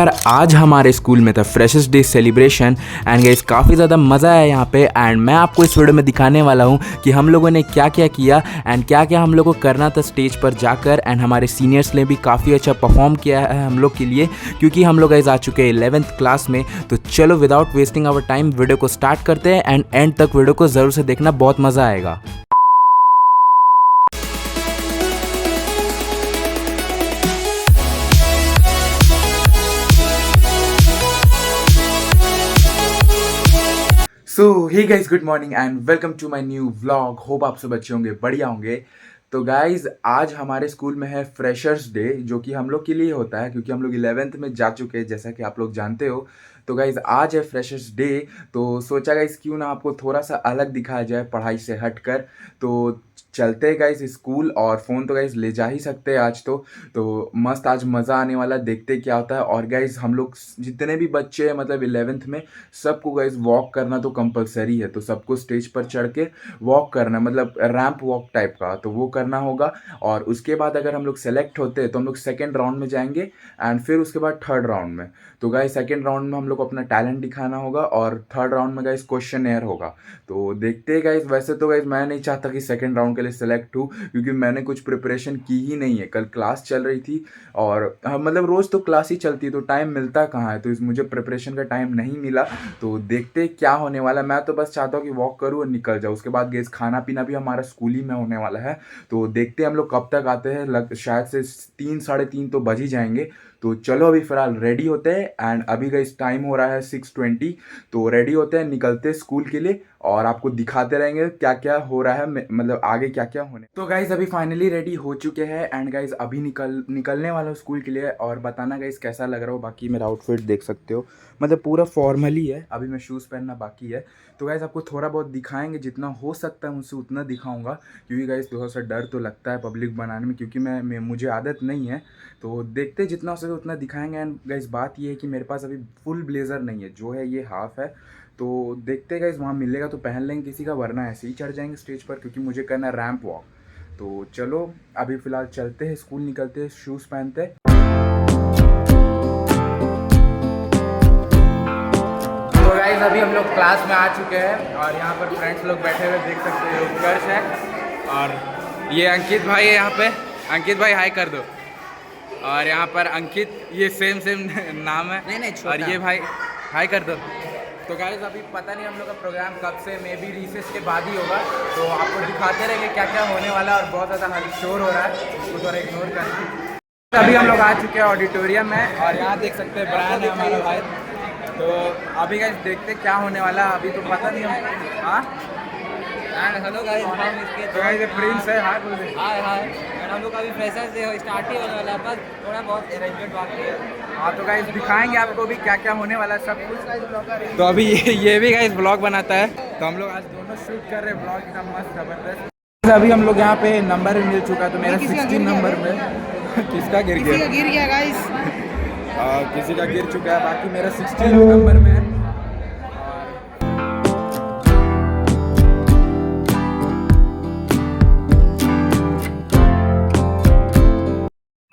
यार आज हमारे स्कूल में था freshers day celebration and guys काफ़ी ज़्यादा मज़ा आया यहाँ पे। एंड मैं आपको इस वीडियो में दिखाने वाला हूँ कि हम लोगों ने क्या क्या किया एंड क्या क्या हम लोग को करना था स्टेज पर जाकर। एंड हमारे सीनियर्स ने भी काफ़ी अच्छा परफॉर्म किया है हम लोग के लिए, क्योंकि हम लोग गाइस आ चुके हैं 11th क्लास में। तो चलो without wasting our time video को स्टार्ट करते हैं एंड एंड तक वीडियो को ज़रूर से देखना, बहुत मज़ा आएगा। So hey guys, good morning and welcome to my new vlog. Hope आप सब अच्छे होंगे, बढ़िया होंगे। तो गाइज आज हमारे स्कूल में है फ्रेशर्स डे, जो कि हम लोग के लिए होता है क्योंकि हम लोग 11th में जा चुके हैं, जैसा कि आप लोग जानते हो। तो गाइज आज है फ्रेशर्स डे, तो सोचा गाइज क्यों ना आपको थोड़ा सा अलग दिखाया जाए पढ़ाई से हटकर। तो चलते हैं गाइज स्कूल, और फ़ोन तो गाइज ले जा ही सकते हैं आज तो मस्त आज मज़ा आने वाला, देखते क्या होता है। और गाइज हम लोग जितने भी बच्चे हैं मतलब 11th में, सबको गाइज वॉक करना तो कंपलसरी है। तो सबको स्टेज पर चढ़ के वॉक करना, मतलब रैंप वॉक टाइप का, तो वो करना होगा। और उसके बाद अगर हम लोग सेलेक्ट होते हैं तो हम लोग सेकेंड राउंड में जाएंगे एंड फिर उसके बाद थर्ड राउंड में। तो गाइज सेकेंड राउंड में हम लोग को अपना टैलेंट दिखाना होगा और थर्ड राउंड में गाइज क्वेश्चन एयर होगा। तो देखते हैं गाइज। वैसे तो गाइज मैं नहीं चाहता कि सेकेंड राउंड के लिए सेलेक्ट हूँ, क्योंकि मैंने कुछ प्रिपरेशन की ही नहीं है। कल क्लास चल रही थी और मतलब रोज़ तो क्लास ही चलती है, तो टाइम मिलता कहाँ है। तो मुझे प्रिपरेशन का टाइम नहीं मिला। तो देखते क्या होने वाला। मैं तो बस चाहता हूँ कि वॉक करूँ और निकल जाऊँ। उसके बाद गैस खाना पीना भी हमारा स्कूल ही में होने वाला है। तो देखते हैं हम लोग कब तक आते हैं। शायद से 3 साढ़े 3 तो बज ही जाएंगे। तो चलो अभी फ़िलहाल रेडी होते हैं एंड अभी गाइस टाइम हो रहा है 6:20। तो रेडी होते हैं, निकलते हैं स्कूल के लिए और आपको दिखाते रहेंगे क्या क्या हो रहा है, मतलब आगे क्या क्या होने। तो गाइस अभी फाइनली रेडी हो चुके हैं एंड गाइस अभी निकलने वाला हूँ स्कूल के लिए। और बताना गाइस कैसा लग रहा हो। बाकी मेरा आउटफिट देख सकते हो, मतलब पूरा फॉर्मली है। अभी मैं शूज़ पहनना बाकी है। तो गाइस आपको थोड़ा बहुत दिखाएंगे, जितना हो सकता है मुझसे उतना दिखाऊंगा, क्योंकि गाइस थोड़ा सा डर तो लगता है पब्लिक बनाने में, क्योंकि मुझे आदत नहीं है। तो देखते जितना हो सके उतना दिखाएंगे। एंड गाइस बात ये है कि मेरे पास अभी फुल ब्लेज़र नहीं है, जो है ये हाफ है। तो देखते गाइस वहाँ मिलेगा तो पहन लेंगे किसी का, वरना ऐसे ही चढ़ जाएंगे स्टेज पर, क्योंकि मुझे करना है रैंप वॉक। तो चलो अभी फ़िलहाल चलते हैं स्कूल, निकलते हैं, शूज़ पहनते हैं। तो गाइस अभी हम लोग क्लास में आ चुके हैं और यहाँ पर फ्रेंड्स लोग बैठे हुए देख सकते हो। उत्कर्ष है और ये अंकित भाई है यहाँ पे। अंकित भाई हाय कर दो। और यहाँ पर अंकित, ये सेम नाम है। नहीं, और ये भाई हाय कर दो। तो गाइस अभी पता नहीं हम लोग का प्रोग्राम कब से, मे बी रिसेस के बाद ही होगा। तो आपको दिखाते रहेंगे क्या क्या होने वाला है। और बहुत ज़्यादा शोर हो रहा है, उसको थोड़ा इग्नोर करना। अभी हम लोग आ चुके हैं ऑडिटोरियम में और यहाँ देख सकते हैं ब्रायन है हमारा भाई। तो अभी गाइस देखते क्या होने वाला, अभी तो पता नहीं हम। हाँ हेलो गाइस, हम इसके तो गाइस ये प्रिंस है। हाय बोल दे। हाय हाय। हम लोग अभी फ्रेशर्स डे स्टार्ट ही होने वाला है, बस थोड़ा बहुत अरेंजमेंट बाकी है। हाँ तो गाइस दिखाएंगे आपको भी क्या क्या होने वाला है सब कुछ। तो अभी ये भी गाइस ब्लॉग बनाता है। तो हम लोग आज दोनों शूट कर रहे हैं ब्लॉग, एकदम मस्त जबरदस्त। अभी हम लोग यहाँ पे नंबर मिल चुका है, तो मेरा 16 नंबर में किसका गिर गया? गिर गया गाइस। किसी का गिर चुका है, बाकी मेरा 16 नंबर में है।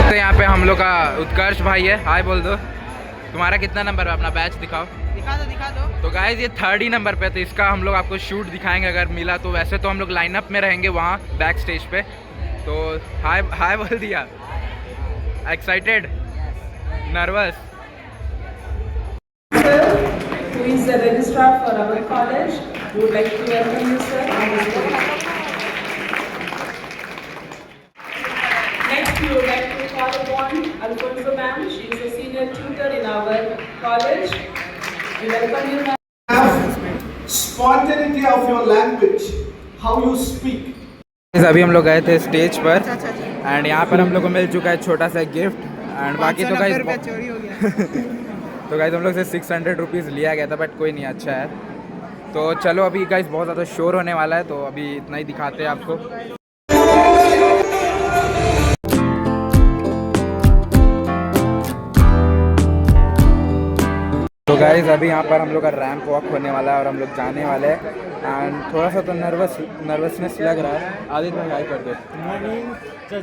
तो यहाँ पे हम लोग का उत्कर्ष भाई है। हाय बोल दो। तुम्हारा कितना नंबर है? अपना बैच दिखाओ। दिखा दो। तो गाइस ये 3rd ही नंबर पे, तो इसका हम लोग आपको शूट दिखाएंगे अगर मिला तो। वैसे तो हम लोग लाइनअप में रहेंगे वहाँ बैक स्टेज पे। तो हाय हाय बोल दिया। Excited, nervous? Who is the registrar for our college? We would like to welcome you, sir. Next, we would like to call upon Alfonso ma'am. She is a senior tutor in our college. We welcome you, ma'am. Spontaneity of your language, how you speak. अभी हम लोग गए थे stage पर and यहाँ पर हम लोग को मिल चुका है छोटा सा गिफ्ट। एंड बाकी तो गाइस चोरी हो गया। तो गाइस हम लोग से 600 रुपीज़ लिया गया था, बट कोई नहीं, अच्छा है। तो चलो अभी गाइस बहुत ज़्यादा शोर होने वाला है, तो अभी इतना ही दिखाते हैं आपको। तो गाइज अभी यहाँ पर हम लोग का रैंप वॉक होने वाला है और हम लोग जाने वाले हैं एंड थोड़ा सा तो नर्वसनेस लग रहा है। आदित्य भाई हाई कर दो। तो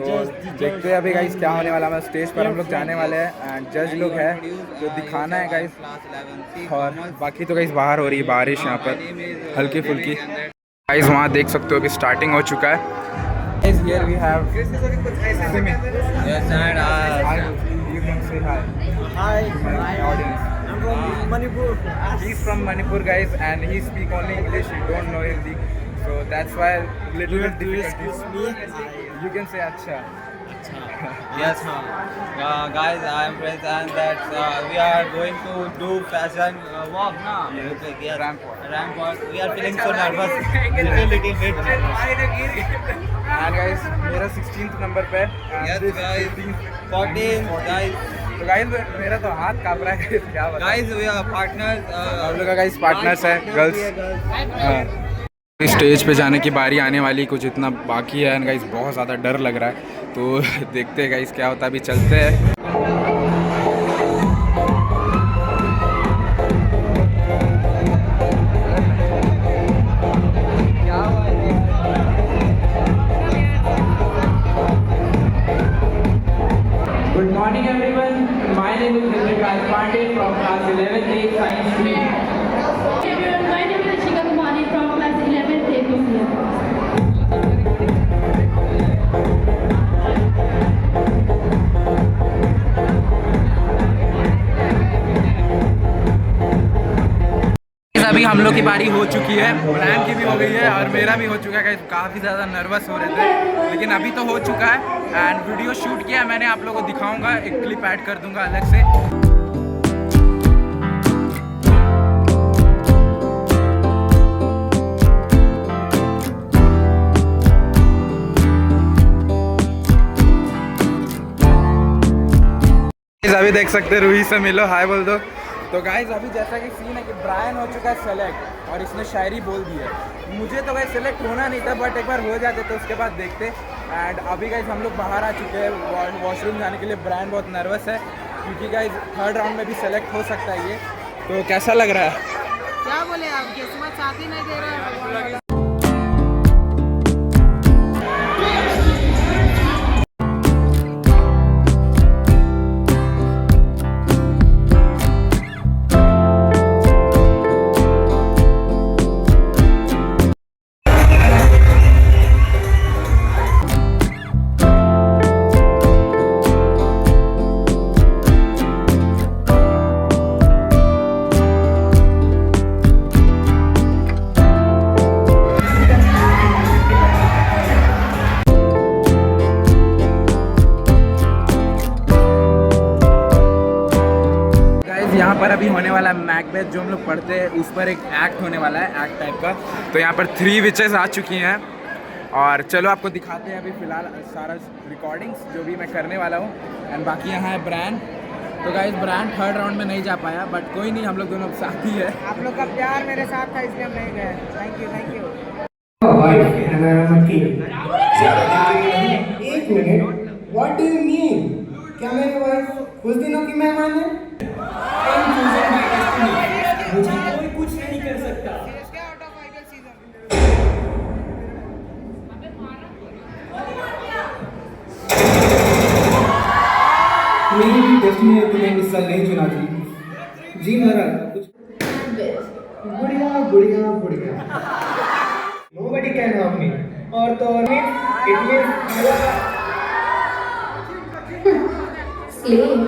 देखते हैं अभी गाइज क्या होने वाला है। स्टेज पर हम लोग जाने वाले हैं एंड जज लोग हैं जो दिखाना है गाइज। और बाकी तो गाइज बाहर हो रही है बारिश यहाँ पर हल्की फुल्की। गाइज वहाँ देख सकते हो कि स्टार्टिंग हो चुका है। Guys, here we have Simin. Yes, and You can say hi. Hi, To my audience. I'm from Manipur. He's from Manipur, guys, and he speak only English. You don't know Hindi, so that's why little bit difficult. You can say acha. yes, guys, I am Prince, and that we are going to do fashion walk now. Yes. Ramp walk. Ramp walk. We are feeling so nervous. little bit. And guys, मेरा 16th number पे है। Yes, This guys. 14th, 14, guys. तो guys मेरा तो हाथ कांप रहा है क्या बताऊं। Guys, we are partners. हम लोग का गाइस पार्टनर्स है गर्ल्स। स्टेज पे जाने की बारी आने वाली, कुछ इतना बाकी है एंड गाइस बहुत ज़्यादा डर लग रहा है। तो देखते हैं गाइस क्या होता है, अभी चलते हैं। Good morning everyone. My name is Nitin Pandey from class 11th A Science Stream. Everyone, my name is Rishika Kumari from class 11th A this year. अभी हम लोग की बारी हो चुकी है, ब्रांड की भी हो गई है और मेरा भी हो चुका है। काफ़ी ज़्यादा नर्वस हो रहे थे लेकिन अभी तो हो चुका है एंड वीडियो शूट किया है मैंने, आप लोगों को दिखाऊंगा, एक क्लिप ऐड कर दूंगा अलग से। अभी देख सकते हैं, रूही से मिलो, हाय बोल दो। तो गाइज अभी जैसा कि सीन है कि ब्रायन हो चुका है सेलेक्ट और इसने शायरी बोल दी है। मुझे तो गाइज सेलेक्ट होना नहीं था बट एक बार हो जाते तो उसके बाद देखते। एंड अभी गाइज हम लोग बाहर आ चुके हैं वॉशरूम जाने के लिए। ब्रायन बहुत नर्वस है क्योंकि गाइज थर्ड राउंड में भी सेलेक्ट हो सकता है ये। तो कैसा लग रहा है? क्या बोले आप, किस्मत साथ ही नहीं दे रहा है। यहाँ पर अभी होने वाला है मैकबेथ, जो हम लोग पढ़ते हैं उस पर एक एक्ट होने वाला है, एक्ट टाइप का। तो यहाँ पर 3 विचेस आ चुकी हैं और चलो आपको दिखाते हैं अभी फ़िलहाल सारा रिकॉर्डिंग्स जो भी मैं करने वाला हूँ। एंड बाकी यहाँ है ब्रांड। तो गाइस ब्रांड थर्ड राउंड में नहीं जा पाया बट कोई नहीं, हम लोग दोनों साथ ही है। आप लोग का प्यार मेरे साथ था इसलिए हम नहीं गए। Thank you, thank you. एक minute, what do you mean? क्या मेरी वाइफ कुछ दिनों की मेहमान है? मुझे कोई कुछ नहीं कर सकता। मेरी भी डेस्टिनी है तुम्हें इस साल नहीं चुना थी। जी महाराज कुछ बढ़िया बढ़िया बढ़िया। Nobody can help me. और तो और it means Slave.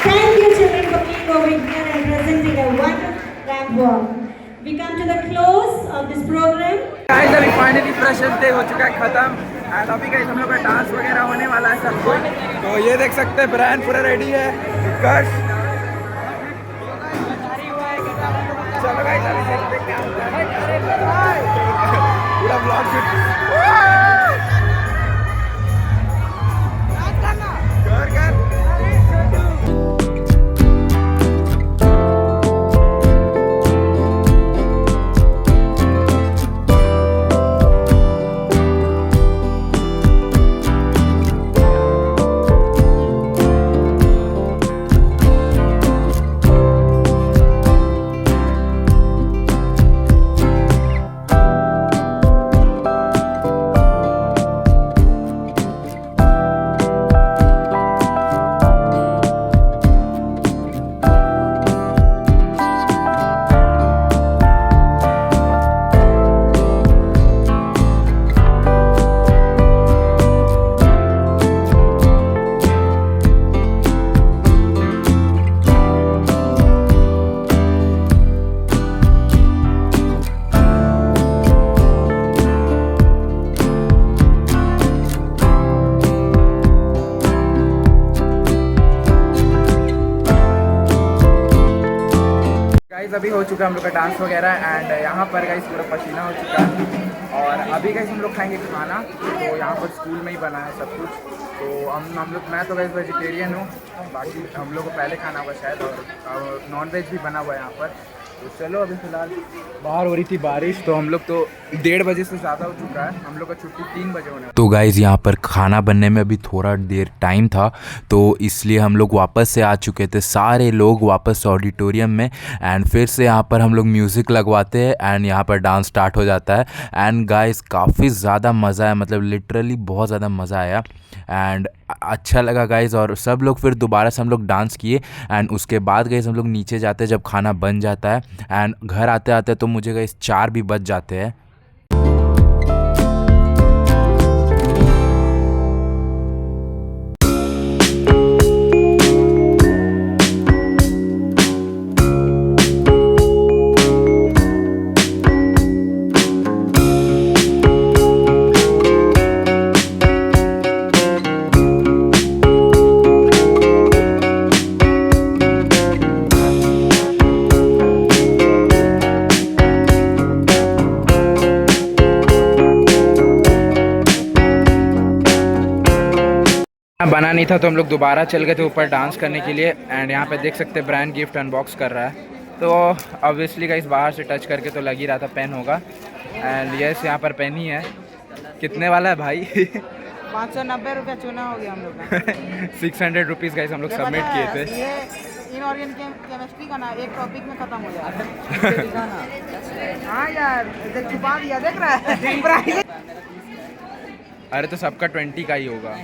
Thank you, children, for being over here and presenting a wonderful ramp walk. We come to the close of this program. Guys अभी फाइनली फ्रेशर्स डे हो चुका है खत्म and अभी guys हम लोग का डांस वगैरह होने वाला है सब कुछ। तो ये देख सकते हैं ब्रांड पूरा रेडी है। चलो गाइस अभी देखते हैं क्या होता है। पूरा ब्लॉग कर गाइस अभी हो चुका है हम लोग का डांस वगैरह एंड यहाँ पर गाइस पूरा पसीना हो चुका है और अभी गाइस हम लोग खाएंगे खाना। तो यहाँ पर स्कूल में ही बना है सब कुछ। तो हम लोग मैं तो गाइस वेजिटेरियन हूँ, बाकी हम लोग को पहले खाना हुआ शायद, और नॉन वेज भी बना हुआ है यहाँ पर। तो चलो अभी फ़िलहाल बाहर हो रही थी बारिश, तो हम लोग तो 1:30 बजे से ज़्यादा हो चुका है, हम लोग का छुट्टी 3 बजे होने। तो गाइज़ यहाँ पर खाना बनने में अभी थोड़ा देर टाइम था, तो इसलिए हम लोग वापस से आ चुके थे, सारे लोग वापस ऑडिटोरियम में। एंड फिर से यहाँ पर हम लोग म्यूज़िक लगवाते हैं एंड यहाँ पर डांस स्टार्ट हो जाता है। एंड गाइज़ काफ़ी ज़्यादा मज़ा आया, मतलब लिटरली बहुत ज़्यादा मज़ा आया एंड अच्छा लगा गाइज़। और सब लोग फिर दोबारा से हम लोग डांस किए एंड उसके बाद गाइज़ हम लोग नीचे जाते हैं जब खाना बन जाता है एंड घर आते आते तो मुझे गाइज़ 4 भी बज जाते हैं। बना नहीं था तो हम लोग दोबारा चल गए थे ऊपर डांस करने के लिए एंड यहाँ पे देख सकते हैं ब्रांड गिफ्ट अनबॉक्स कर रहा है। तो ऑब्वियसली गाइस बाहर से टच करके तो लग ही रहा था पेन होगा एंड यस यहाँ पर पेन ही है। कितने वाला है भाई? 590 रुपया चुना हो गया हम लोग का। 600 रुपीज़ गाइस हम लोग सबमिट किए थे। ये इनऑर्गेनिक केमिस्ट्री का ना एक टॉपिक में खत्म हो जाएगा। हाँ यार देख छुपा दिया, देख रहा है। अरे तो सबका 20 का ही होगा।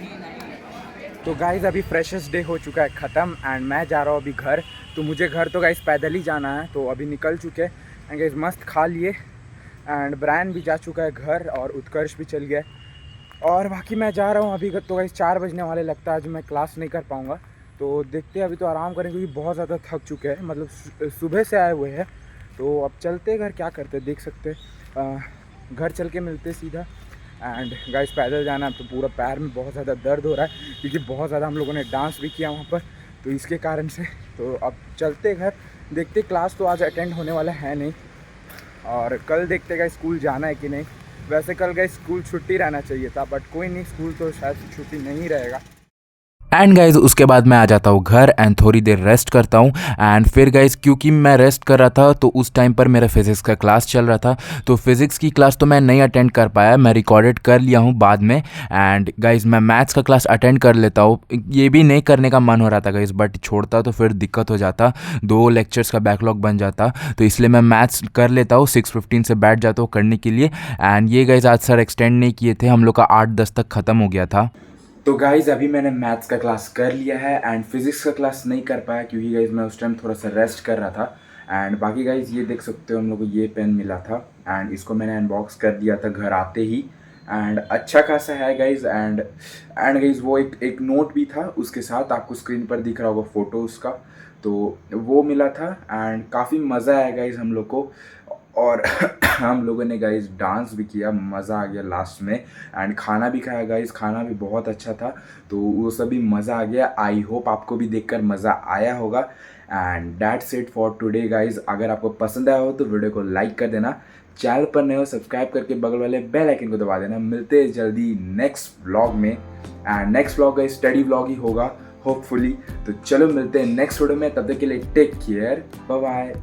तो गाइज़ अभी फ्रेशर्स डे हो चुका है ख़त्म एंड मैं जा रहा हूँ अभी घर। तो मुझे घर तो गाइज़ पैदल ही जाना है, तो अभी निकल चुके एंड गाइज़ मस्त खा लिए एंड ब्रायन भी जा चुका है घर और उत्कर्ष भी चल गया और बाकी मैं जा रहा हूँ अभी। तो गाइज़ 4 बजने वाले लगता है, आज मैं क्लास नहीं कर पाऊँगा। तो देखते हैं, अभी तो आराम करें क्योंकि बहुत ज़्यादा थक चुके हैं, मतलब सुबह से आए हुए हैं। तो अब चलते घर, क्या करते देख सकते घर चल के मिलते सीधा। एंड गाइस पैदल जाना तो पूरा पैर में बहुत ज़्यादा दर्द हो रहा है क्योंकि बहुत ज़्यादा हम लोगों ने डांस भी किया वहाँ पर, तो इसके कारण से। तो अब चलते घर, देखते क्लास तो आज अटेंड होने वाला है नहीं और कल देखते गाइस स्कूल जाना है कि नहीं। वैसे कल गाइस स्कूल छुट्टी रहना चाहिए था, बट कोई नहीं, स्कूल तो शायद छुट्टी नहीं रहेगा। एंड गाइज़ उसके बाद मैं आ जाता हूँ घर एंड थोड़ी देर रेस्ट करता हूँ। एंड फिर गाइज़ क्योंकि मैं रेस्ट कर रहा था तो उस टाइम पर मेरा फिज़िक्स का क्लास चल रहा था, तो फिज़िक्स की क्लास तो मैं नहीं अटेंड कर पाया, मैं रिकॉर्डेड कर लिया हूँ बाद में। एंड गाइज़ मैं मैथ्स का क्लास अटेंड कर लेता हूँ, ये भी नहीं करने का मन हो रहा था गाइज़, बट छोड़ता तो फिर दिक्कत हो जाता, 2 लेक्चर्स का बैकलॉग बन जाता। तो इसलिए मैं मैथ्स कर लेता हूँ, 6:15 से बैठ जाता हूँ करने के लिए। एंड ये गाइज़ आज सर एक्सटेंड नहीं किए थे, हम लोग का 8-10 तक ख़त्म हो गया था। तो गाइज़ अभी मैंने मैथ्स का क्लास कर लिया है एंड फिज़िक्स का क्लास नहीं कर पाया क्योंकि गाइज़ मैं उस टाइम थोड़ा सा रेस्ट कर रहा था। एंड बाकी गाइज़ ये देख सकते हो हम लोग को ये पेन मिला था एंड इसको मैंने अनबॉक्स कर दिया था घर आते ही एंड अच्छा खासा है गाइज़। एंड गाइज़ वो एक नोट भी था उसके साथ, आपको स्क्रीन पर दिख रहा होगा फ़ोटो उसका, तो वो मिला था एंड काफ़ी मज़ा आया गाइज़ हम लोग को। और हम लोगों ने गाइज़ डांस भी किया, मज़ा आ गया लास्ट में एंड खाना भी खाया गाइज़, खाना भी बहुत अच्छा था, तो वो सभी मज़ा आ गया। आई होप आपको भी देखकर मज़ा आया होगा and that's it for today guys. अगर आपको पसंद आया हो तो वीडियो को लाइक कर देना, चैनल पर नए हो सब्सक्राइब करके बगल वाले बेल आइकन को दबा देना। मिलते हैं जल्दी नेक्स्ट व्लॉग में and next vlog guys study vlog ही होगा होपफुली। तो चलो मिलते हैं नेक्स्ट वीडियो में, तब तक के लिए टेक केयर, बाय बाय।